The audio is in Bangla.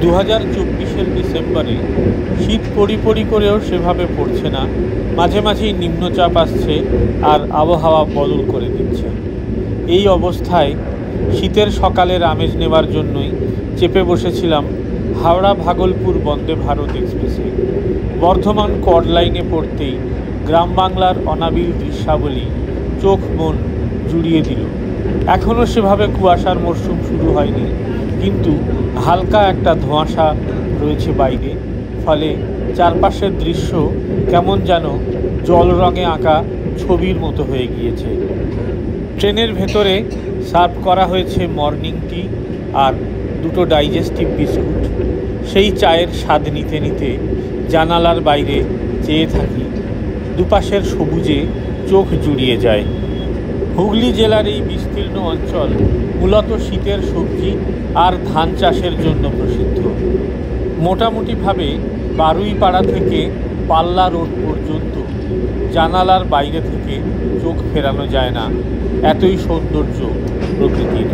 2024-এর ডিসেম্বরে শীত পড়ি করেও সেভাবে পড়ছে না, মাঝে মাঝেই নিম্নচাপ আসছে আর আবহাওয়া বদল করে দিচ্ছে। এই অবস্থায় শীতের সকালের আমেজ নেবার জন্যই চেপে বসেছিলাম হাওড়া ভাগলপুর বন্দে ভারত এক্সপ্রেসে। বর্ধমান কর্ড লাইনে পড়তেই গ্রাম বাংলার অনাবিল দৃশ্যাবলী চোখ মন জুড়িয়ে দিল। এখনও সেভাবে কুয়াশার মরশুম শুরু হয়নি, কিন্তু হালকা একটা ধোঁয়াশা রয়েছে বাইরে, ফলে চারপাশের দৃশ্য কেমন যেন জল রঙে আঁকা ছবির মতো হয়ে গিয়েছে। ট্রেনের ভেতরে সার্ভ করা হয়েছে মর্নিং টি আর দুটো ডাইজেস্টিভ বিস্কুট। সেই চায়ের স্বাদ নিতে নিতে জানালার বাইরে চেয়ে থাকি, দুপাশের সবুজে চোখ জুড়িয়ে যায়। হুগলি জেলার এই বিস্তীর্ণ অঞ্চল মূলত শীতের সবজি আর ধান চাষের জন্য প্রসিদ্ধ। মোটামুটিভাবে বারুইপাড়া থেকে পাল্লা রোড পর্যন্ত জানালার বাইরে থেকে চোখ ফেরানো যায় না, এতই সৌন্দর্য প্রকৃতির।